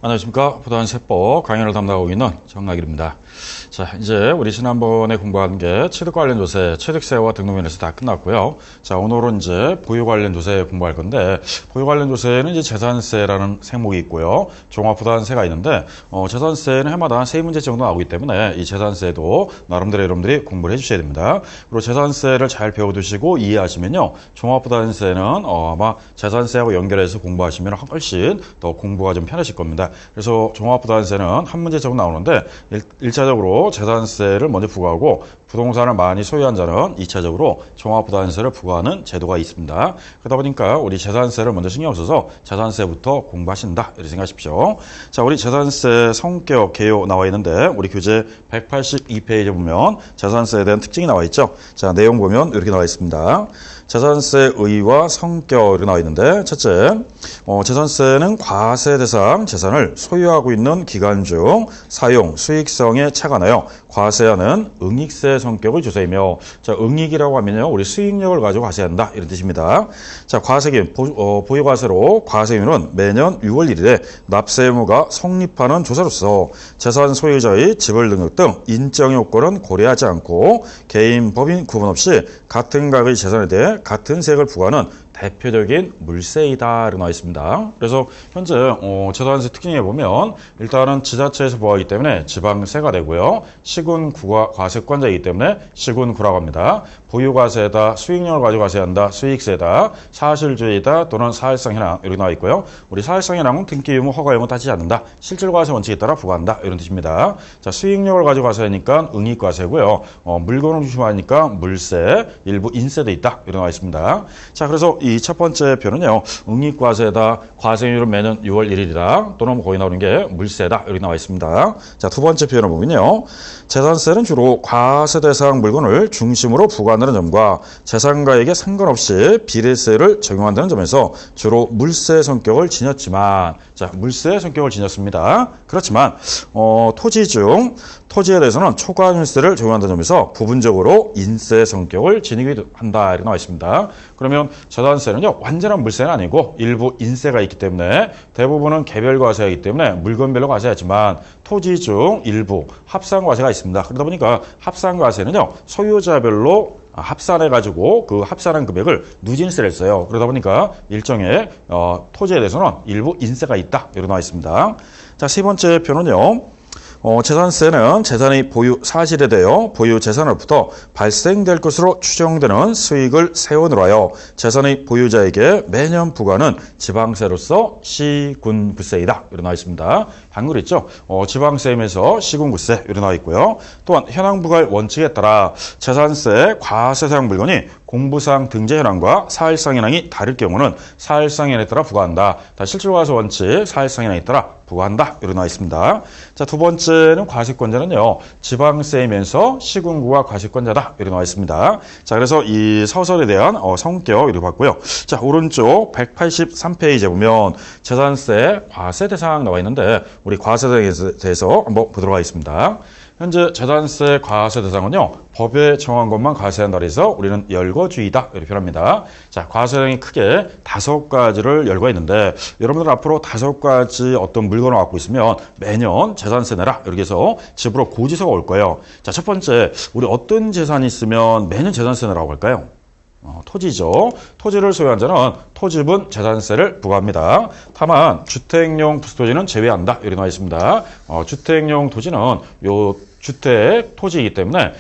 안녕하십니까. 부동산세법 강연을 담당하고 있는 정학일입니다. 자, 이제 우리 지난번에 공부한 게 취득 관련 조세, 취득세와 등록면에서 다 끝났고요. 자, 오늘은 이제 보유 관련 조세 공부할 건데, 보유 관련 조세는 이제 재산세라는 항목이 있고요. 종합부동산세가 있는데, 재산세는 해마다 세 문제 정도 나오기 때문에 이 재산세도 나름대로 여러분들이 공부를 해주셔야 됩니다. 그리고 재산세를 잘 배워두시고 이해하시면요, 종합부동산세는 아마 재산세하고 연결해서 공부하시면 훨씬 더 공부가 좀 편하실 겁니다. 그래서 종합부동산세는 한 문제 정도 나오는데 1차적으로 재산세를 먼저 부과하고 부동산을 많이 소유한 자는 2차적으로 종합부동산세를 부과하는 제도가 있습니다. 그러다 보니까 우리 재산세를 먼저 신경 써서 재산세부터 공부하신다 이렇게 생각하십시오. 자, 우리 재산세 성격 개요 나와 있는데 우리 교재 182페이지에 보면 재산세에 대한 특징이 나와 있죠. 자, 내용 보면 이렇게 나와 있습니다. 재산세 의의와 성격 이렇게 나와 있는데 첫째, 재산세는 과세 대상 재산을 소유하고 있는 기간 중 사용, 수익성에 차관하여 과세하는 응익세 성격의 조세이며, 자, 응익이라고 하면요, 우리 수익력을 가지고 과세한다 이런 뜻입니다. 자, 과세기 보유과세로 과세율은 매년 6월 1일에 납세 의무가 성립하는 조세로서 재산 소유자의 지불 능력 등 인정 요건은 고려하지 않고 개인, 법인 구분 없이 같은額의 재산에 대해 같은 세액을 부과하는 대표적인 물세이다 이렇게 나와 있습니다. 그래서 현재 재산세 특징에 보면 일단은 지자체에서 부과하기 때문에 지방세가 되고요. 시군구가 과세권자이기 때문에 시군구라고 합니다. 보유과세다, 수익력을 가지고 과세한다, 수익세다, 사실주의다 또는 사실상 현황 이렇게 나와 있고요. 우리 사실상 현황은 등기 의무, 허가 의무 따지지 않는다. 실질 과세 원칙에 따라 부과한다 이런 뜻입니다. 자, 수익력을 가지고 과세하니까 응익과세고요. 물건을 중심하니까 물세, 일부 인세도 있다 이렇게 나와 있습니다. 자, 그래서 이 첫 번째 표는요, 응익과세다, 과세율은 매년 6월 1일이다, 또는 거기 나오는 게 물세다, 이렇게 나와 있습니다. 자, 두 번째 표현을 보면요, 재산세는 주로 과세 대상 물건을 중심으로 부과한다는 점과 재산가액에 상관없이 비례세를 적용한다는 점에서 주로 물세 성격을 지녔지만, 자, 물세 성격을 지녔습니다. 그렇지만, 토지에 대해서는 초과인세를 적용한다는 점에서 부분적으로 인세 성격을 지니기도 한다, 이렇게 나와 있습니다. 그러면 재산세는요, 완전한 물세는 아니고 일부 인세가 있기 때문에 대부분은 개별 과세이기 때문에 물건별로 과세하지만 토지 중 일부 합산 과세가 있습니다. 그러다 보니까 합산 과세는요, 소유자별로 합산해가지고 그 합산한 금액을 누진세를 써요. 그러다 보니까 일정의 토지에 대해서는 일부 인세가 있다, 이렇게 나와 있습니다. 자, 세 번째 표는요, 재산세는 재산의 보유 사실에 대하여 보유 재산으로부터 발생될 것으로 추정되는 수익을 세원으로 하여 재산의 보유자에게 매년 부과하는 지방세로서 시군구세이다 이렇게 나와 있습니다. 방금 있죠. 지방세임에서 시군구세 이렇게 나와 있고요. 또한 현황 부과의 원칙에 따라 재산세 과세사용 물건이 공부상 등재 현황과 사실상 현황이 다를 경우는 사실상 현황에 따라 부과한다. 실질과세 원칙 사실상 현황에 따라 부과한다 이렇게 나와 있습니다. 자, 두 번째는 과세권자는요, 지방세이면서 시군구가 과세권자다 이렇게 나와 있습니다. 자, 그래서 이 서설에 대한 성격 이렇게 봤고요. 자, 오른쪽 183페이지에 보면 재산세 과세 대상 나와 있는데 우리 과세 대상에 대해서 한번 보도록 하겠습니다. 현재 재산세 과세 대상은요, 법에 정한 것만 과세한다 그래서 우리는 열거주의다 이렇게 표현합니다. 자, 과세 대상이 크게 5가지를 열거가 있는데 여러분들 앞으로 5가지 어떤 물건을 갖고 있으면 매년 재산세 내라 이렇게 해서 집으로 고지서가 올 거예요. 자, 첫 번째, 우리 어떤 재산이 있으면 매년 재산세 내라고 할까요? 토지죠. 토지를 소유한 자는 토지분 재산세를 부과합니다. 다만 주택용 부수토지는 제외한다 이렇게 나와 있습니다. 주택용 토지는 요 주택 토지이기 때문에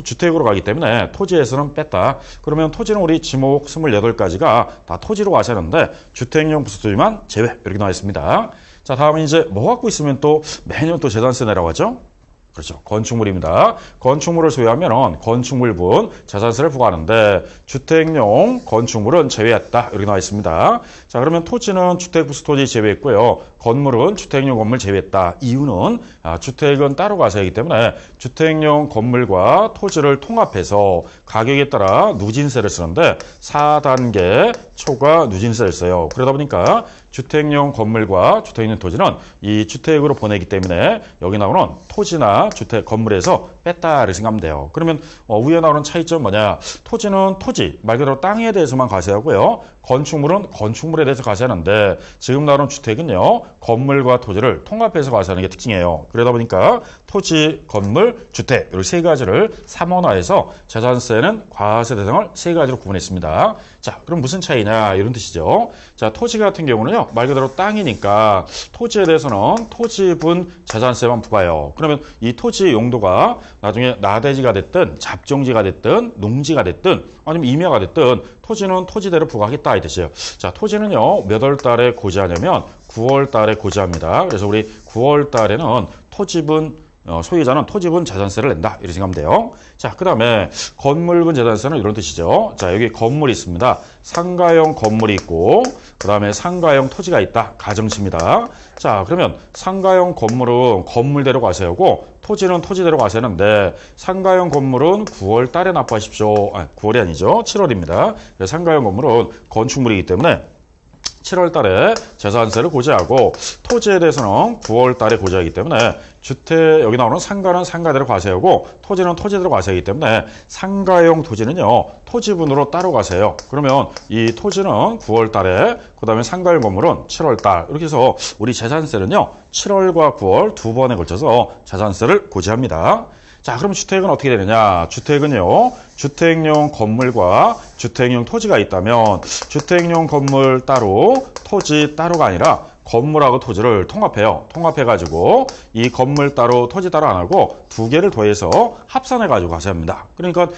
주택으로 가기 때문에 토지에서는 뺐다. 그러면 토지는 우리 지목 28가지가 다 토지로 과세하는데 주택용 부수토지만 제외 이렇게 나와 있습니다. 자, 다음은 이제 뭐 갖고 있으면 또 매년 또 재산세 내라고 하죠? 그렇죠. 건축물입니다. 건축물을 소유하면 건축물분 재산세를 부과하는데 주택용 건축물은 제외했다 이렇게 나와 있습니다. 자, 그러면 토지는 주택 부수토지 제외했고요. 건물은 주택용 건물 제외했다. 이유는 주택은 따로 과세하기 때문에 주택용 건물과 토지를 통합해서 가격에 따라 누진세를 쓰는데 4단계 초과 누진세를 써요. 그러다 보니까 주택용 건물과 주택용 토지는 이 주택으로 보내기 때문에 여기 나오는 토지나 주택 건물에서 뺐다를 생각하면 돼요. 그러면 위에 나오는 차이점 뭐냐? 토지는 토지, 말 그대로 땅에 대해서만 과세하고요. 건축물은 건축물에 대해서 과세하는데 지금 나오는 주택은요. 건물과 토지를 통합해서 과세하는 게 특징이에요. 그러다 보니까 토지, 건물, 주택 이 세 가지를 삼원화해서 재산세는 과세 대상을 세 가지로 구분했습니다. 자, 그럼 무슨 차이냐 이런 뜻이죠. 자, 토지 같은 경우는요. 말 그대로 땅이니까 토지에 대해서는 토지분 재산세만 부과해요. 그러면 이 토지 용도가 나중에 나대지가 됐든 잡종지가 됐든 농지가 됐든 아니면 임야가 됐든 토지는 토지대로 부과하겠다 이 뜻이에요. 자, 토지는요. 몇 월 달에 고지하냐면 9월 달에 고지합니다. 그래서 우리 9월 달에는 토지분 소유자는 토지분 재산세를 낸다. 이렇게 생각하면 돼요. 자, 그 다음에 건물분 재산세는 이런 뜻이죠. 자, 여기 건물이 있습니다. 상가형 건물이 있고 그 다음에 상가형 토지가 있다. 가정치입니다. 자, 그러면 상가형 건물은 건물대로 과세하고 토지는 토지대로 과세하는데 상가형 건물은 9월 달에 납부하십시오. 9월이 아니죠. 7월입니다. 상가형 건물은 건축물이기 때문에 7월 달에 재산세를 고지하고 토지에 대해서는 9월 달에 고지하기 때문에 주택 여기 나오는 상가는 상가대로 과세하고 토지는 토지대로 과세하기 때문에 상가용 토지는요. 토지분으로 따로 과세해요. 그러면 이 토지는 9월 달에 그다음에 상가용 건물은 7월 달 이렇게 해서 우리 재산세는요. 7월과 9월 두 번에 걸쳐서 재산세를 고지합니다. 자, 그럼 주택은 어떻게 되느냐? 주택은요, 주택용 건물과 주택용 토지가 있다면 주택용 건물 따로, 토지 따로가 아니라 건물하고 토지를 통합해요. 통합해가지고 이 건물 따로 토지 따로 안 하고 두 개를 더해서 합산해가지고 과세합니다. 그러니까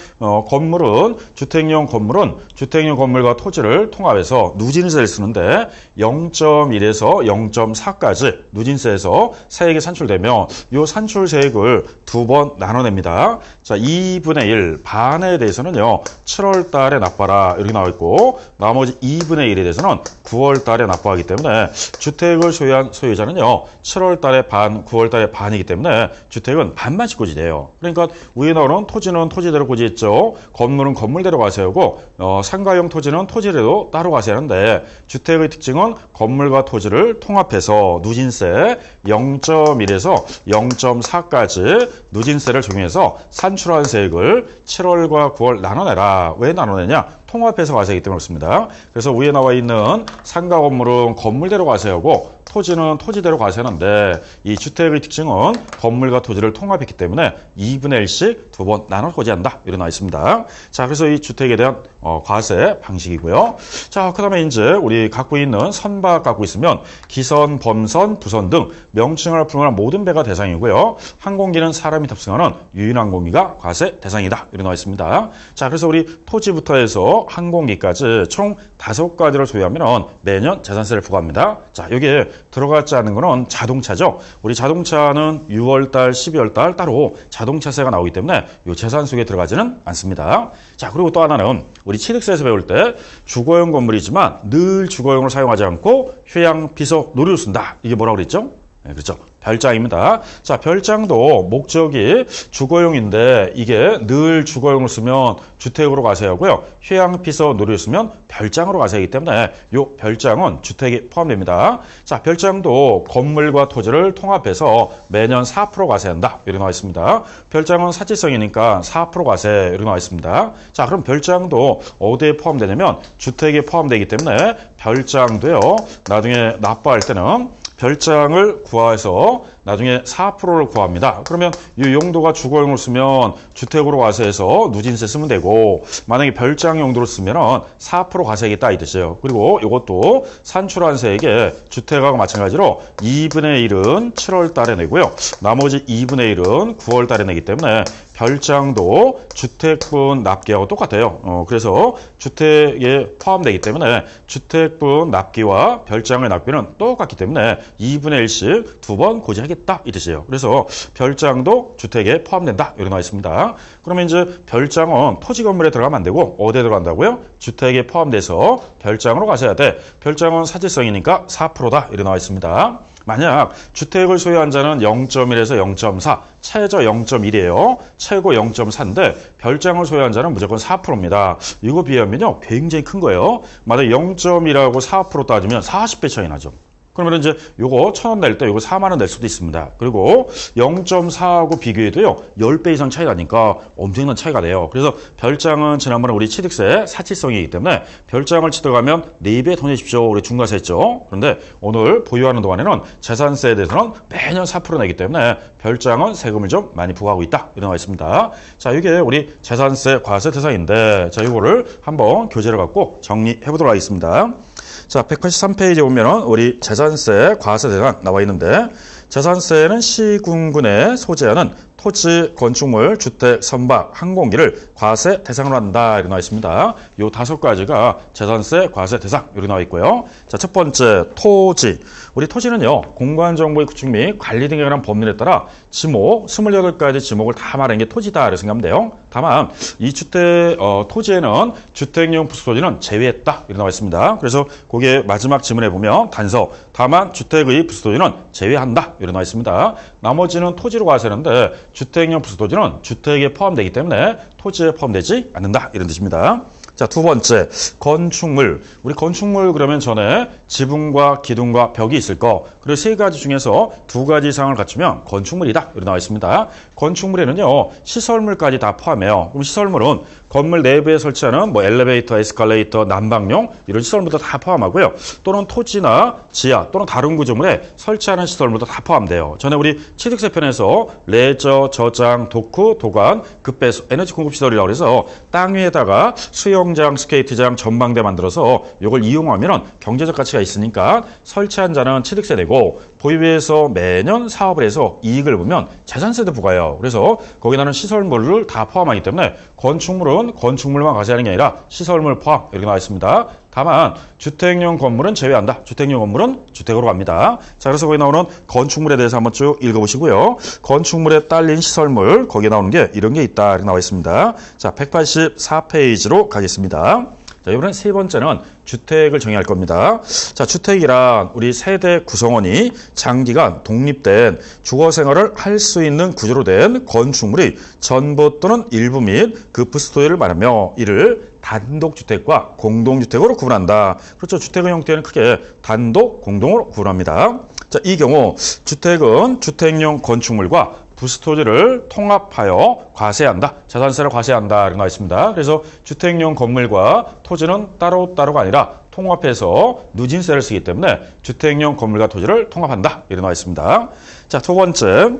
건물은 주택용 건물과 토지를 통합해서 누진세를 쓰는데 0.1에서 0.4까지 누진세에서 세액이 산출되면 이 산출세액을 두 번 나눠냅니다. 자, 2분의 1 반에 대해서는요 7월 달에 납부하라 이렇게 나와 있고 나머지 2분의 1에 대해서는 9월 달에 납부하기 때문에 주택을 소유한 소유자는요 7월 달에 반, 9월 달에 반이기 때문에 주택은 반반씩 고지돼요. 그러니까 위에 나오는 토지는 토지대로 고지했죠. 건물은 건물대로 과세하고 상가용 토지는 토지대로 따로 과세하는데 주택의 특징은 건물과 토지를 통합해서 누진세 0.1에서 0.4까지 누진세를 적용해서 산출한 세액을 7월과 9월 나눠내라. 왜 나눠내냐? 통합해서 과세하기 때문에 그렇습니다. 그래서 위에 나와 있는 상가 건물은 건물대로 과세하고 토지는 토지대로 과세하는데 이 주택의 특징은 건물과 토지를 통합했기 때문에 2분의 1씩 두 번 나눠 고지한다. 이렇게 나와 있습니다. 자, 그래서 이 주택에 대한 과세 방식이고요. 자, 그 다음에 이제 우리 갖고 있는 선박 갖고 있으면 기선, 범선, 부선 등 명칭을 포함한 모든 배가 대상이고요. 항공기는 사람이 탑승하는 유인항공기가 과세 대상이다. 이렇게 나와 있습니다. 자, 그래서 우리 토지부터 해서 항공기까지 총 5가지를 소유하면 매년 재산세를 부과합니다. 자, 여기에 들어가지 않는 거는 자동차죠. 우리 자동차는 6월달, 12월달 따로 자동차세가 나오기 때문에 이 재산 속에 들어가지는 않습니다. 자, 그리고 또 하나는 우리 취득세에서 배울 때 주거용 건물이지만 늘 주거용을 사용하지 않고 휴양, 비서, 놀이로 쓴다. 이게 뭐라고 그랬죠? 네, 그렇죠. 별장입니다. 자, 별장도 목적이 주거용인데 이게 늘 주거용을 쓰면 주택으로 과세하고요. 휴양, 피서, 놀이를 쓰면 별장으로 과세하기 때문에 이 별장은 주택에 포함됩니다. 자, 별장도 건물과 토지를 통합해서 매년 4% 과세한다. 이렇게 나와 있습니다. 별장은 사치성이니까 4% 과세 이렇게 나와 있습니다. 자, 그럼 별장도 어디에 포함되냐면 주택에 포함되기 때문에 별장도요. 나중에 납부할 때는 별장을 구하해서 나중에 4%를 구합니다. 그러면 이 용도가 주거용으로 쓰면 주택으로 과세해서 누진세 쓰면 되고 만약에 별장 용도로 쓰면 4% 과세하겠다 이 뜻이에요. 그리고 이것도 산출한 세액에 주택하고 마찬가지로 2분의 1은 7월 달에 내고요. 나머지 2분의 1은 9월 달에 내기 때문에 별장도 주택분 납기하고 똑같아요. 그래서 주택에 포함되기 때문에 주택분 납기와 별장의 납기는 똑같기 때문에 2분의 1씩 두 번 고지하겠다 이 뜻이에요. 그래서 별장도 주택에 포함된다 이렇게 나와 있습니다. 그러면 이제 별장은 토지 건물에 들어가면 안 되고 어디에 들어간다고요? 주택에 포함돼서 별장으로 가셔야 돼. 별장은 사실성이니까 4%다 이렇게 나와 있습니다. 만약 주택을 소유한 자는 0.1에서 0.4, 최저 0.1이에요. 최고 0.4인데 별장을 소유한 자는 무조건 4%입니다. 이거 비하면요 굉장히 큰 거예요. 만약 0.1하고 4% 따지면 40배 차이 나죠. 그러면 이제 요거 1,000원 낼 때 요거 4만 원 낼 수도 있습니다. 그리고 0.4하고 비교해도요 10배 이상 차이 나니까 엄청난 차이가 돼요. 그래서 별장은 지난번에 우리 취득세 사치성이기 때문에 별장을 치더가면 4배 더 내십시오. 우리 중과세 했죠. 그런데 오늘 보유하는 동안에는 재산세에 대해서는 매년 4% 내기 때문에 별장은 세금을 좀 많이 부과하고 있다. 이런 거 있습니다. 자, 이게 우리 재산세 과세 대상인데 자, 요거를 한번 교재를 갖고 정리해 보도록 하겠습니다. 자, 183페이지에 보면은 우리 재산세 과세 대상 나와 있는데 재산세는 시군군에 소재하는 토지, 건축물, 주택, 선박, 항공기를 과세 대상으로 한다. 이렇게 나와 있습니다. 요 5가지가 재산세 과세 대상 이렇게 나와 있고요. 자, 첫 번째 토지. 우리 토지는요. 공간정보의 구축 및 관리 등에 관한 법률에 따라 지목 28가지 지목을 다 말하는 게 토지다. 이렇게 생각하면 돼요. 다만 이 토지에는 주택용 부수토지는 제외했다. 이렇게 나와 있습니다. 그래서 거기에 마지막 지문에 보면 단서 다만 주택의 부수토지는 제외한다. 이렇게 나와 있습니다. 나머지는 토지로 과세하는데 주택용 부수토지는 주택에 포함되기 때문에 토지에 포함되지 않는다. 이런 뜻입니다. 자, 두 번째, 건축물. 우리 건축물 그러면 전에 지붕과 기둥과 벽이 있을 거. 그리고 3가지 중에서 2가지 이상을 갖추면 건축물이다. 이렇게 나와 있습니다. 건축물에는요, 시설물까지 다 포함해요. 그럼 시설물은 건물 내부에 설치하는 뭐 엘리베이터, 에스컬레이터, 난방용 이런 시설물도 다 포함하고요. 또는 토지나 지하 또는 다른 구조물에 설치하는 시설물도 다 포함돼요. 전에 우리 취득세 편에서 레저, 저장, 도크, 도관, 급배수, 에너지 공급 시설이라고 해서 땅 위에다가 수영장, 스케이트장, 전망대 만들어서 이걸 이용하면 경제적 가치가 있으니까 설치한 자는 취득세 내고 보유에서 매년 사업을 해서 이익을 보면 재산세도 부과해요. 그래서 거기 나는 시설물을 다 포함하기 때문에 건축물은 건축물만 과세하는 게 아니라 시설물 포함 이렇게 나와 있습니다. 다만 주택용 건물은 제외한다. 주택용 건물은 주택으로 갑니다. 자, 그래서 거기 나오는 건축물에 대해서 한번 쭉 읽어보시고요. 건축물에 딸린 시설물 거기에 나오는 게 이런 게 있다 이렇게 나와 있습니다. 자, 184페이지로 가겠습니다. 자, 이번엔 세 번째는 주택을 정의할 겁니다. 자, 주택이란 우리 세대 구성원이 장기간 독립된 주거 생활을 할 수 있는 구조로 된 건축물이 전부 또는 일부 및 그 부수토지를 말하며 이를 단독주택과 공동주택으로 구분한다. 그렇죠. 주택의 형태는 크게 단독, 공동으로 구분합니다. 자, 이 경우 주택은 주택용 건축물과 부수토지를 통합하여 과세한다. 재산세를 과세한다. 이렇게 나와 있습니다. 그래서 주택용 건물과 토지는 따로따로가 아니라 통합해서 누진세를 쓰기 때문에 주택용 건물과 토지를 통합한다. 이렇게 나와 있습니다. 자, 두 번째.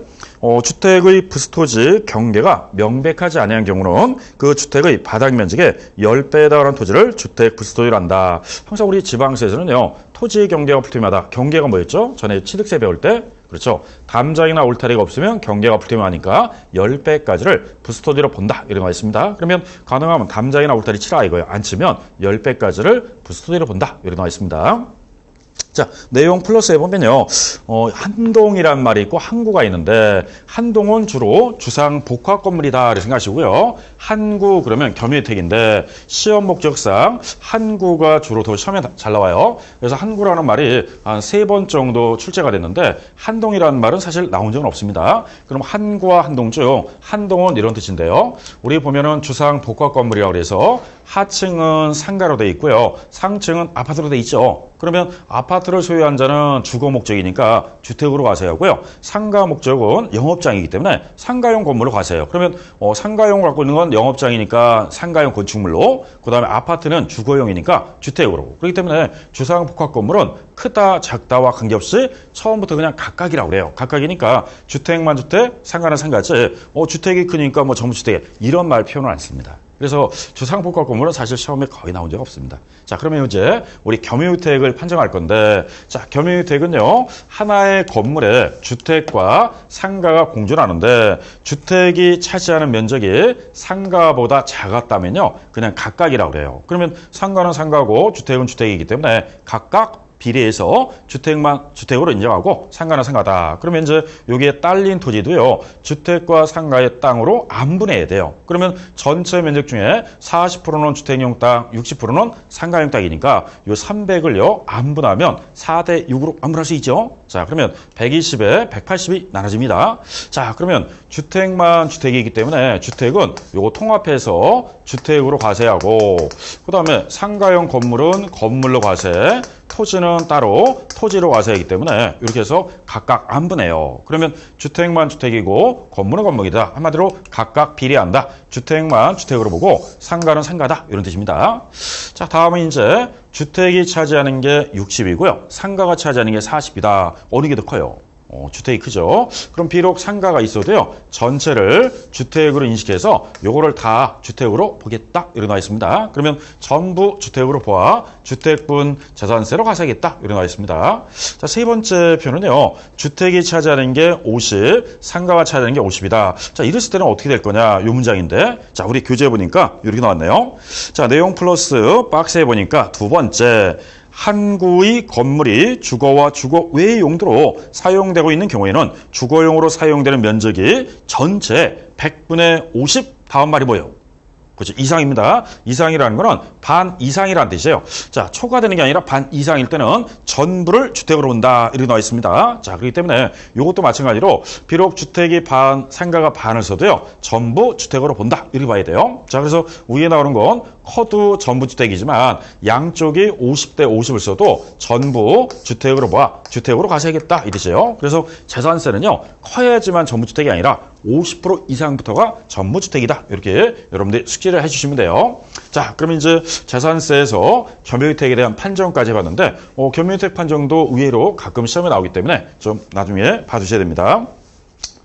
주택의 부수토지 경계가 명백하지 않은 경우는 그 주택의 바닥 면적의 10배에 달하는 토지를 주택 부수토지로 한다. 항상 우리 지방세에서는요. 토지 경계가 풀 때마다 경계가 뭐였죠? 전에 취득세 배울 때 그렇죠. 담장이나 울타리가 없으면 경계가 불투명하니까 10배까지를 부수토지로 본다. 이런 거 있습니다. 그러면 가능하면 담장이나 울타리 치라 이거예요. 안 치면 10배까지를 부수토지로 본다. 이런 거 있습니다. 자, 내용 플러스에 보면요. 한동이란 말이 있고 항구가 있는데 한동은 주로 주상 복합 건물이다 이렇게 생각하시고요. 항구 그러면 겸유주택인데 시험 목적상 항구가 주로 더 시험에 잘 나와요. 그래서 항구라는 말이 한 3번 정도 출제가 됐는데 한동이라는 말은 사실 나온 적은 없습니다. 그럼 한구와 한동 중 한동은 이런 뜻인데요. 우리 보면은 주상 복합 건물이라고 해서 하층은 상가로 돼 있고요. 상층은 아파트로 돼 있죠. 그러면 아파트를 소유한 자는 주거 목적이니까 주택으로 과세하고요. 상가 목적은 영업장이기 때문에 상가용 건물로 과세해요. 그러면 상가용을 갖고 있는 건 영업장이니까 상가용 건축물로, 그다음에 아파트는 주거용이니까 주택으로. 그렇기 때문에 주상복합 건물은 크다 작다와 관계없이 처음부터 그냥 각각이라고 그래요. 각각이니까 주택만 주택, 상가는 상가지. 주택이 크니까 뭐 전부 주택 이런 말 표현을 안 씁니다. 그래서 주상복합 건물은 사실 시험에 거의 나온 적 없습니다. 자, 그러면 이제 우리 겸유주택을 판정할 건데, 자, 겸유주택은요, 하나의 건물에 주택과 상가가 공존하는데, 주택이 차지하는 면적이 상가보다 작았다면요, 그냥 각각이라고 그래요. 그러면 상가는 상가고 주택은 주택이기 때문에 각각 비례해서 주택만 주택으로 인정하고 상가는 상가다. 그러면 이제 여기에 딸린 토지도요. 주택과 상가의 땅으로 안 분해해야 돼요. 그러면 전체 면적 중에 40%는 주택용 땅, 60%는 상가용 땅이니까 요 300을요. 안 분하면 4대 6으로 안 분할 수 있죠. 자, 그러면 120에 180이 나눠집니다. 자, 그러면 주택만 주택이기 때문에 주택은 요거 통합해서 주택으로 과세하고 그다음에 상가용 건물은 건물로 과세, 토지는 따로 토지로 과세하기 때문에 이렇게 해서 각각 안 분해요. 그러면 주택만 주택이고 건물은 건물이다. 한마디로 각각 비례한다. 주택만 주택으로 보고 상가는 상가다. 이런 뜻입니다. 자, 다음은 이제 주택이 차지하는 게 60이고요. 상가가 차지하는 게 40이다. 어느 게 더 커요? 주택이 크죠. 그럼 비록 상가가 있어도요. 전체를 주택으로 인식해서 요거를 다 주택으로 보겠다. 이렇게 나와 있습니다. 그러면 전부 주택으로 보아 주택분 재산세로 과세하겠다. 이렇게 나와 있습니다. 자, 세 번째 표현은요. 주택이 차지하는 게 50, 상가가 차지하는 게 50이다. 자, 이랬을 때는 어떻게 될 거냐? 요 문장인데. 자, 우리 교재에 보니까 이렇게 나왔네요. 자, 내용 플러스 박스에 보니까 두 번째. 한 구의 건물이 주거와 주거 외의 용도로 사용되고 있는 경우에는 주거용으로 사용되는 면적이 전체 100분의 50 다음 말이 뭐예요? 그렇죠. 이상입니다. 이상이라는 거는 반 이상이라는 뜻이에요. 자, 초과되는 게 아니라 반 이상일 때는 전부를 주택으로 본다. 이렇게 나와 있습니다. 자, 그렇기 때문에 이것도 마찬가지로 비록 주택이 반, 상가가 반을 써도요. 전부 주택으로 본다. 이렇게 봐야 돼요. 자, 그래서 위에 나오는 건 커도 전부 주택이지만 양쪽이 50대 50을 써도 전부 주택으로 봐. 주택으로 과세하겠다. 이 뜻이에요. 그래서 재산세는요. 커야지만 전부 주택이 아니라 50% 이상부터가 전부 주택이다. 이렇게 여러분들이 숙지를 해주시면 돼요. 자, 그럼 이제 재산세에서 겸유주택에 대한 판정까지 해봤는데 겸유주택 판정도 의외로 가끔 시험에 나오기 때문에 좀 나중에 봐주셔야 됩니다.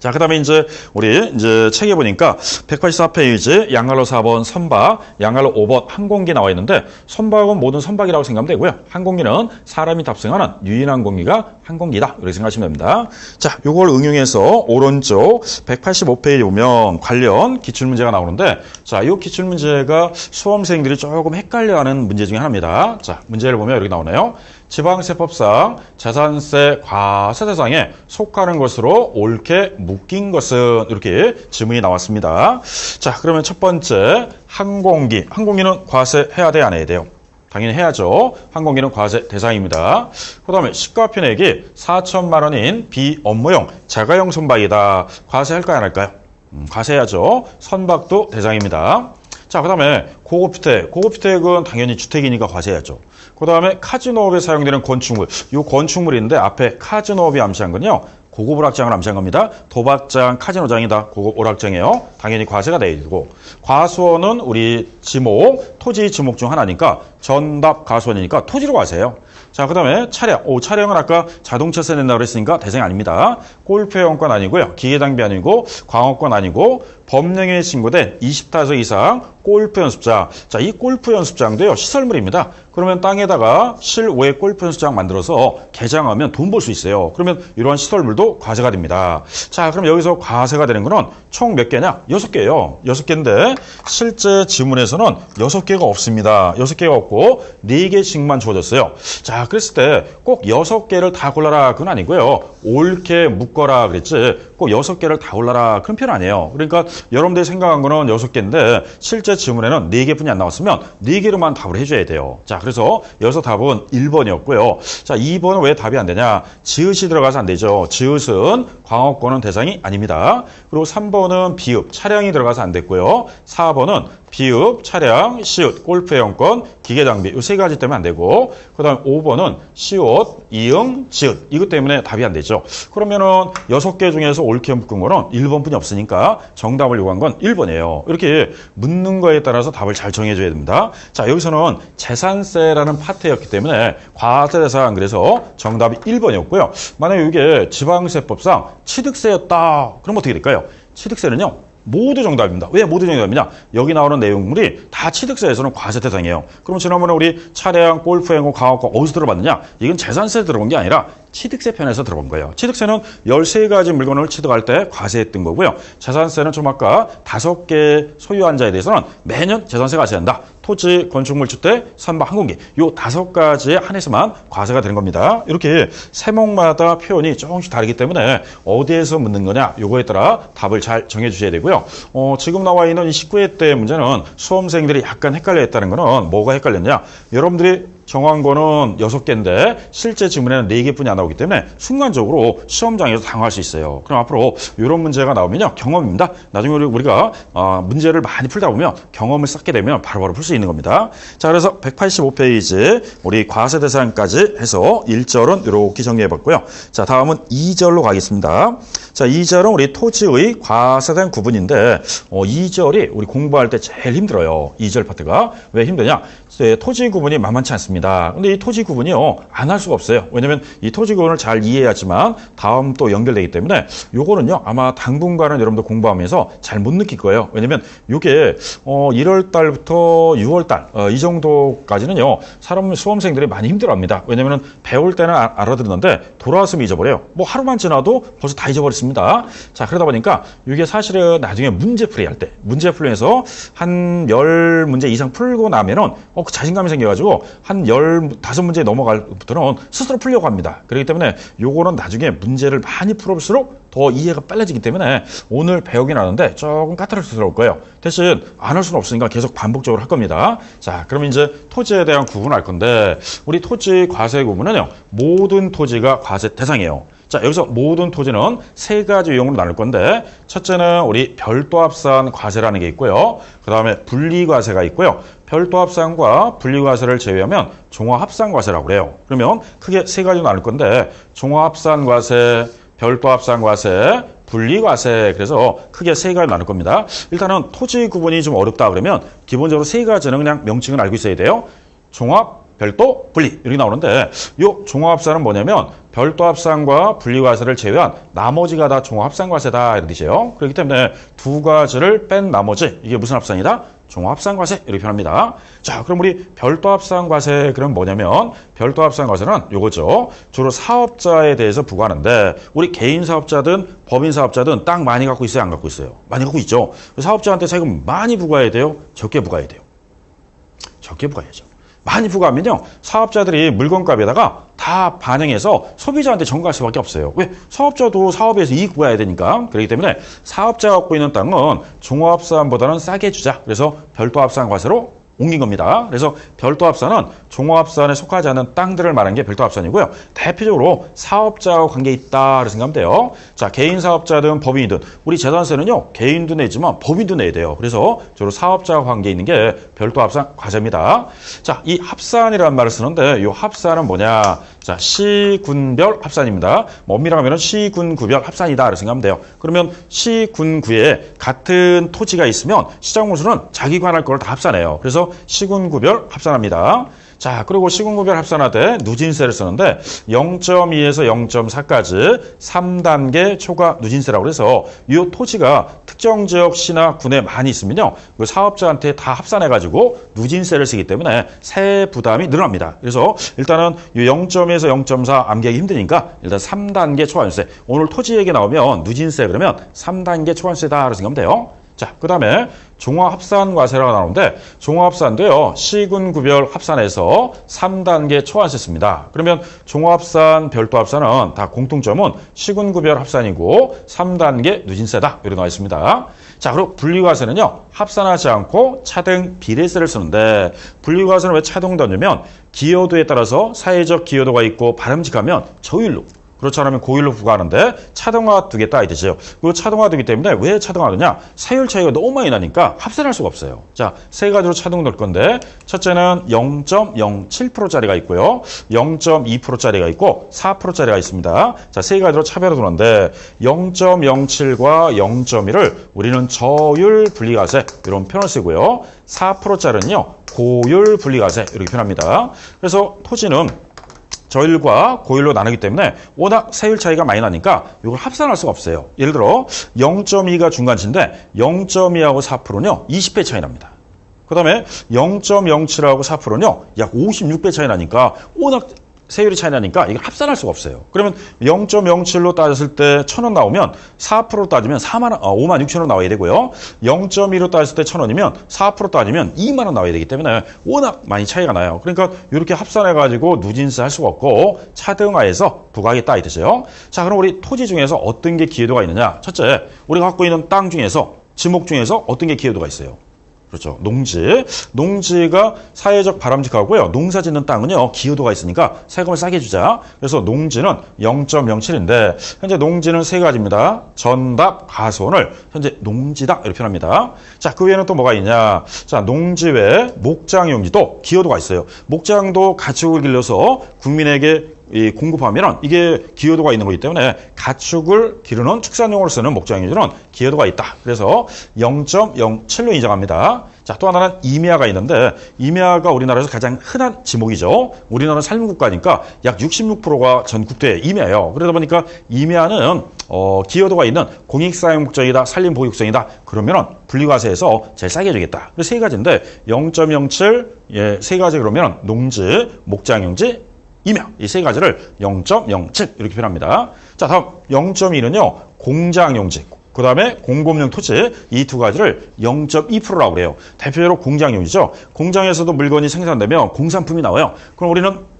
자, 그 다음에 이제 우리 이제 책에 보니까 184페이지 양갈로 4번 선박, 양갈로 5번 항공기 나와 있는데 선박은 모든 선박이라고 생각하면 되고요. 항공기는 사람이 탑승하는 유인한 공기가 항공기다. 이렇게 생각하시면 됩니다. 자, 요걸 응용해서 오른쪽 185페이지 보면 관련 기출문제가 나오는데 자, 이 기출문제가 수험생들이 조금 헷갈려하는 문제 중에 하나입니다. 자, 문제를 보면 이렇게 나오네요. 지방세법상 재산세 과세 대상에 속하는 것으로 옳게 묶인 것은 이렇게 질문이 나왔습니다. 자, 그러면 첫 번째 항공기. 항공기는 과세해야 돼, 안 해야 돼요? 당연히 해야죠. 항공기는 과세 대상입니다. 그 다음에 시가편액이 4천만 원인 비업무용 자가용 선박이다. 과세할까요, 안 할까요? 과세해야죠. 선박도 대상입니다. 자, 그 다음에 고급주택. 고급주택은 당연히 주택이니까 과세해야죠. 그 다음에 카지노업에 사용되는 건축물. 이 건축물인데 앞에 카지노업이 암시한 건요. 고급 오락장을 암시한 겁니다. 도박장, 카지노장이다. 고급 오락장이에요. 당연히 과세가 돼야 되고. 과수원은 우리 지목, 토지 지목 중 하나니까 전답 과수원이니까 토지로 과세해요. 자, 그 다음에 차량. 차량은 아까 자동차세 낸다고 그랬으니까 대상이 아닙니다. 골프회원권 아니고요. 기계장비 아니고 광업권 아니고 법령에 신고된 20타석 이상 골프 연습장. 자, 이 골프 연습장도요. 시설물입니다. 그러면 땅에다가 실외 골프 연습장 만들어서 개장하면 돈 벌 수 있어요. 그러면 이러한 시설물도 과세가 됩니다. 자, 그럼 여기서 과세가 되는 거는 총 몇 개냐? 6개예요. 6개인데 실제 지문에서는 6개가 없습니다. 6개가 없고 4개씩만 주어졌어요. 자, 그랬을 때 꼭 6개를 다 골라라 그건 아니고요. 옳게 묶어라 그랬지 꼭 6개를 다 골라라 그런 표현 아니에요. 그러니까 여러분들이 생각한 거는 6개인데 실제 지문에는 4개뿐이 안 나왔으면 4개로만 답을 해줘야 돼요. 자, 그래서 여기서 답은 1번이었고요. 자, 2번은 왜 답이 안 되냐? 지읒이 들어가서 안 되죠. 지읒은 광업권은 대상이 아닙니다. 그리고 3번은 비읍, 차량이 들어가서 안 됐고요. 4번은 비읍, 차량, 시읒, 골프회원권, 기계장비 이 세 가지 때문에 안 되고 그 다음에 5번은 시옷, 이응, 지읒 이것 때문에 답이 안 되죠. 그러면은 6개 중에서 옳게 묶은 거는 1번뿐이 없으니까 정답을 요구한 건 1번이에요. 이렇게 묻는 거에 따라서 답을 잘 정해줘야 됩니다. 자, 여기서는 재산세라는 파트였기 때문에 과세 대상 그래서 정답이 1번이었고요. 만약에 이게 지방세법상 취득세였다. 그럼 어떻게 될까요? 취득세는요. 모두 정답입니다. 왜 모두 정답이냐? 여기 나오는 내용물이 다 취득세에서는 과세 대상이에요. 그럼 지난번에 우리 차량, 골프행고, 강업권 어디서 들어봤느냐? 이건 재산세에 들어본 게 아니라 취득세 편에서 들어본 거예요. 취득세는 13가지 물건을 취득할 때 과세했던 거고요. 재산세는 좀 아까 5개 소유한 자에 대해서는 매년 재산세 과세한다. 토지, 건축물, 주택, 선박, 항공기 요 5가지에 한해서만 과세가 되는 겁니다. 이렇게 세목마다 표현이 조금씩 다르기 때문에 어디에서 묻는 거냐 요거에 따라 답을 잘 정해 주셔야 되고요. 지금 나와 있는 이 19회 때 문제는 수험생들이 약간 헷갈려 했다는 거는 뭐가 헷갈렸냐? 여러분들이 정한 거는 6개인데 실제 지문에는 4개뿐이 안 나오기 때문에 순간적으로 시험장에서 당할 수 있어요. 그럼 앞으로 이런 문제가 나오면요. 경험입니다. 나중에 우리가 문제를 많이 풀다 보면 경험을 쌓게 되면 바로바로 풀 수 있는 겁니다. 자, 그래서 185페이지 우리 과세 대상까지 해서 1절은 이렇게 정리해봤고요. 자, 다음은 2절로 가겠습니다. 자, 2절은 우리 토지의 과세된 구분인데 2절이 우리 공부할 때 제일 힘들어요. 2절 파트가. 왜 힘드냐? 토지 구분이 만만치 않습니다. 근데 이 토지 구분이요, 안 할 수가 없어요. 왜냐면 이 토지 구분을 잘 이해해야지만 다음 또 연결되기 때문에 요거는요, 아마 당분간은 여러분들 공부하면서 잘 못 느낄 거예요. 왜냐면 요게 1월 달부터 6월 달 이 정도까지는요, 수험생들이 많이 힘들어합니다. 왜냐면은 배울 때는 알아듣는데 돌아왔으면 잊어버려요. 뭐 하루만 지나도 벌써 다 잊어버렸습니다. 자, 그러다 보니까 이게 사실은 나중에 문제풀이 할 때, 문제풀이에서 한 10문제 이상 풀고 나면은 그 자신감이 생겨가지고 한 15문제에 넘어갈 부터는 스스로 풀려고 합니다. 그렇기 때문에 요거는 나중에 문제를 많이 풀어볼수록 더 이해가 빨라지기 때문에 오늘 배우긴 하는데 조금 까다롭을 거예요. 대신 안 할 수는 없으니까 계속 반복적으로 할 겁니다. 자, 그럼 이제 토지에 대한 구분을 할 건데 우리 토지 과세 구분은요. 모든 토지가 과세 대상이에요. 자, 여기서 모든 토지는 3가지 유형으로 나눌 건데 첫째는 우리 별도 합산 과세라는 게 있고요. 그 다음에 분리과세가 있고요. 별도 합산과 분리과세를 제외하면 종합합산과세라고 그래요. 그러면 크게 3가지로 나눌 건데 종합합산과세, 별도 합산과세, 분리과세, 그래서 크게 3가지로 나눌 겁니다. 일단은 토지 구분이 좀 어렵다 그러면 기본적으로 3가지는 그냥 명칭을 알고 있어야 돼요. 종합, 별도, 분리 이렇게 나오는데 이 종합합산은 뭐냐면 별도 합산과 분리과세를 제외한 나머지가 다 종합합산과세다 이런 뜻이에요. 그렇기 때문에 2가지를 뺀 나머지 이게 무슨 합산이다? 종합합산과세 이렇게 표현합니다. 자, 그럼 우리 별도 합산과세 그럼 뭐냐면 별도 합산과세는 요거죠. 주로 사업자에 대해서 부과하는데 우리 개인 사업자든 법인 사업자든 땅 많이 갖고 있어요? 안 갖고 있어요? 많이 갖고 있죠. 사업자한테 세금 많이 부과해야 돼요? 적게 부과해야 돼요? 적게 부과해야죠. 많이 부과하면요. 사업자들이 물건값에다가 다 반영해서 소비자한테 전가할 수밖에 없어요. 왜? 사업자도 사업에서 이익 구해야 되니까. 그렇기 때문에 사업자가 갖고 있는 땅은 종합합산보다는 싸게 주자. 그래서 별도 합산 과세로 옮긴 겁니다. 그래서 별도 합산은 종합합산에 속하지 않는 땅들을 말하는 게 별도 합산이고요. 대표적으로 사업자와 관계 있다 그렇게 생각하면 돼요. 자, 개인 사업자든 법인이든 우리 재산세는요. 개인도 내지만 법인도 내야 돼요. 그래서 주로 사업자와 관계 있는 게 별도 합산 과세입니다. 자, 이 합산이라는 말을 쓰는데 이 합산은 뭐냐? 자, 시군별 합산입니다. 엄밀하게 하면 시군구별 합산이다 이렇게 생각하면 돼요. 그러면 시군구에 같은 토지가 있으면 시장공수는 자기 관할 거를 다 합산해요. 그래서 시군구별 합산합니다. 자, 그리고 시군구별 합산하되 누진세를 쓰는데 0.2에서 0.4까지 3단계 초과 누진세라고 해서 이 토지가 특정 지역 시나 군에 많이 있으면요. 그 사업자한테 다 합산해가지고 누진세를 쓰기 때문에 세 부담이 늘어납니다. 그래서 일단은 이 0.2에서 0.4 암기하기 힘드니까 일단 3단계 초과세. 오늘 토지 얘기 나오면 누진세 그러면 3단계 초과세다 이렇게 생각하면 돼요. 자, 그 다음에 종합합산과세라고 나오는데 종합합산도요. 시군구별 합산에서 3단계 초과세 씁니다. 그러면 종합합산, 별도합산은 다 공통점은 시군구별 합산이고 3단계 누진세다 이렇게 나와 있습니다. 자, 그리고 분리과세는요. 합산하지 않고 차등 비례세를 쓰는데 분리과세는 왜 차등 던지면 기여도에 따라서 사회적 기여도가 있고 바람직하면 저율로 그렇지 않으면 고율로 부과하는데 차등화 두겠다 이 뜻이에요. 그 차등화 두기 때문에 왜 차등화하느냐? 세율 차이가 너무 많이 나니까 합산할 수가 없어요. 자, 3가지로 차등 넣을 건데 첫째는 0.07%짜리가 있고요. 0.2%짜리가 있고 4%짜리가 있습니다. 자, 3가지로 차별을 두는데 0.07과 0.1을 우리는 저율 분리과세 이런 표현을 쓰고요. 4%짜리는요. 고율 분리과세 이렇게 표현합니다. 그래서 토지는 저율과 고율로 나누기 때문에 워낙 세율 차이가 많이 나니까 이걸 합산할 수가 없어요. 예를 들어 0.2가 중간치인데 0.2하고 4%는요. 20배 차이 납니다. 그 다음에 0.07하고 4%는요. 약 56배 차이 나니까 워낙 세율이 차이 나니까 이걸 합산할 수가 없어요. 그러면 0.07로 따졌을 때 1,000원 나오면 4%로 따지면 5만 6천 원 나와야 되고요. 0.2로 따졌을 때 1,000원이면 4% 따지면 2만 원 나와야 되기 때문에 워낙 많이 차이가 나요. 그러니까 이렇게 합산해가지고 누진세 할 수가 없고 차등하에서 부과하겠다 이 뜻이에요. 자, 그럼 우리 토지 중에서 어떤 게 기여도가 있느냐? 첫째, 우리가 갖고 있는 땅 중에서 지목 중에서 어떤 게 기여도가 있어요? 그렇죠. 농지. 농지가 사회적 바람직하고요. 농사 짓는 땅은요, 기여도가 있으니까 세금을 싸게 주자. 그래서 농지는 0.07인데, 현재 농지는 세 가지입니다. 전답, 가수원을 현재 농지다. 이렇게 표현합니다. 자, 그 외에는 또 뭐가 있냐. 자, 농지 외에 목장 용지도 기여도가 있어요. 목장도 가축을 길러서 국민에게 공급하면 이게 기여도가 있는 거기 때문에 가축을 기르는 축산용으로 쓰는 목장용지는 기여도가 있다. 그래서 0.07로 인정합니다. 자, 또 하나는 임야가 있는데 임야가 우리나라에서 가장 흔한 지목이죠. 우리나라는 산림국가니까 약 66%가 전 국토의 임야예요. 그러다 보니까 임야는 기여도가 있는 공익사용 목적이다, 산림보육성이다. 그러면 분리과세에서 제일 싸게 해주겠다. 그래서 세 가지인데 0.07, 세 가지 그러면 농지, 목장용지, 임야, 이 세 가지를 0.07 이렇게 표현합니다. 자, 다음 0.2는요. 공장용지, 그 다음에 공급용 토지, 이 두 가지를 0.2%라고 그래요. 대표적으로 공장용이죠. 공장에서도 물건이 생산되면 공산품이 나와요. 그럼 우리는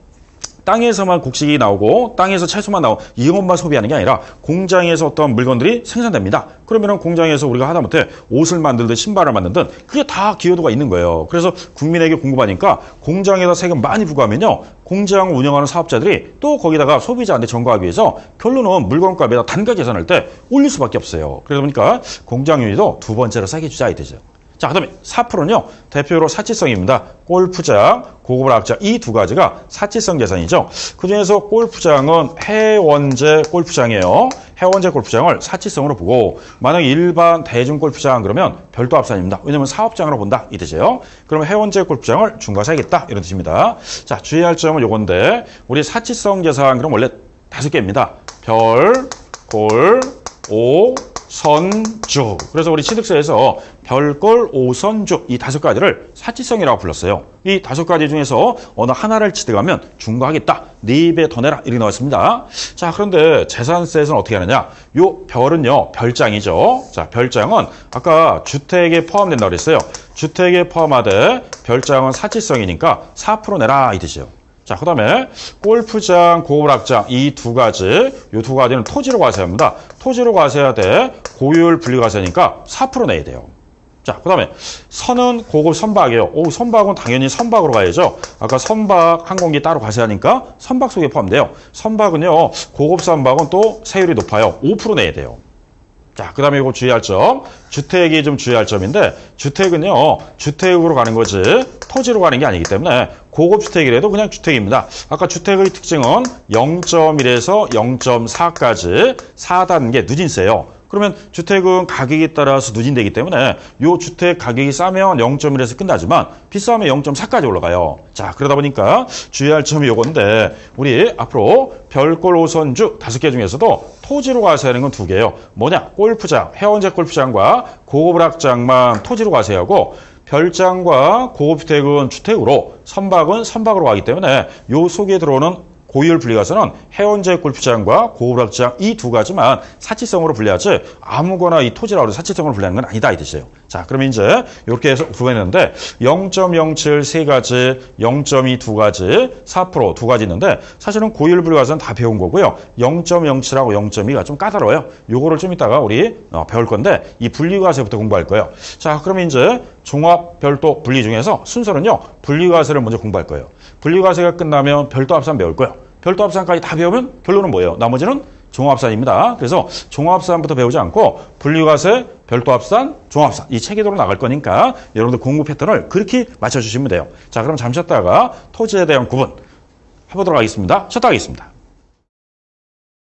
땅에서만 곡식이 나오고 땅에서 채소만 나오고 이것만 소비하는 게 아니라 공장에서 어떤 물건들이 생산됩니다. 그러면 공장에서 우리가 하다못해 옷을 만들든 신발을 만들든 그게 다 기여도가 있는 거예요. 그래서 국민에게 공급하니까 공장에다 세금 많이 부과하면요. 공장 운영하는 사업자들이 또 거기다가 소비자한테 전가하기 위해서 결론은 물건값에다 단가 계산할 때 올릴 수밖에 없어요. 그러다 보니까 공장용지도 두 번째로 싸게 주자 이 뜻이죠. 자, 그 다음에 4%는요, 대표로 사치성입니다. 골프장, 고급락장, 이 두 가지가 사치성 재산이죠. 그 중에서 골프장은 해원제 골프장이에요. 해원제 골프장을 사치성으로 보고, 만약 일반 대중 골프장 그러면 별도 합산입니다. 왜냐면 사업장으로 본다, 이 뜻이에요. 그러면 해원제 골프장을 중과사하겠다, 이런 뜻입니다. 자, 주의할 점은 요건데, 우리 사치성 재산, 그럼 원래 5개입니다. 별, 골, 오, 선주. 그래서 우리 취득세에서 별골, 오선주 이 5가지를 사치성이라고 불렀어요. 이 5가지 중에서 어느 하나를 취득하면 중과하겠다. 4배 더 내라. 이렇게 나왔습니다. 자, 그런데 재산세에서는 어떻게 하느냐. 요 별은요. 별장이죠. 자, 별장은 아까 주택에 포함된다고 그랬어요. 주택에 포함하되 별장은 사치성이니까 4% 내라 이 뜻이에요. 자, 그 다음에 골프장, 고급락장 이 두 가지, 이 두 가지는 토지로 과세합니다. 토지로 과세해야 돼. 고유율 분리과세니까 4% 내야 돼요. 자, 그 다음에 선은 고급 선박이에요. 선박은 당연히 선박으로 가야죠. 아까 선박 항공기 따로 과세하니까 선박 속에 포함돼요. 선박은요, 고급 선박은 또 세율이 높아요. 5% 내야 돼요. 자, 그 다음에 이거 주의할 점. 주택이 좀 주의할 점인데, 주택은요, 주택으로 가는 거지, 토지로 가는 게 아니기 때문에, 고급주택이라도 그냥 주택입니다. 아까 주택의 특징은 0.1에서 0.4까지 4단계 누진세예요. 그러면 주택은 가격에 따라서 누진되기 때문에 이 주택 가격이 싸면 0.1에서 끝나지만 비싸면 0.4까지 올라가요. 자, 그러다 보니까 주의할 점이 요건데 우리 앞으로 별골 5선주 5개 중에서도 토지로 과세하는 건 2개예요. 뭐냐? 골프장, 해원제 골프장과 고급락장만 토지로 과세하고 별장과 고급주택은 주택으로, 선박은 선박으로 가기 때문에 요 속에 들어오는 고유율 분리과세는 해원제 골프장과 고급락장 이 2가지만 사치성으로 분리하지 아무거나 이 토지라고 해서 사치성으로 분리하는 건 아니다 이 뜻이에요. 자, 그러면 이제 이렇게 해서 구분했는데 0.07 3가지, 0.2 2가지, 4% 2가지 있는데 사실은 고유율 분리과세는 다 배운 거고요. 0.07하고 0.2가 좀 까다로워요. 요거를 좀 이따가 우리 배울 건데 이 분리과세부터 공부할 거예요. 자, 그러면 이제 종합, 별도, 분리 중에서 순서는요. 분리과세를 먼저 공부할 거예요. 분리과세가 끝나면 별도 합산 배울 거예요. 별도 합산까지 다 배우면 결론은 뭐예요? 나머지는 종합합산입니다. 그래서 종합합산부터 배우지 않고 분리과세, 별도 합산, 종합합산 이 체계도로 나갈 거니까 여러분들 공부 패턴을 그렇게 맞춰주시면 돼요. 자, 그럼 잠시 쉬었다가 토지에 대한 구분 해보도록 하겠습니다. 쉬었다 하겠습니다.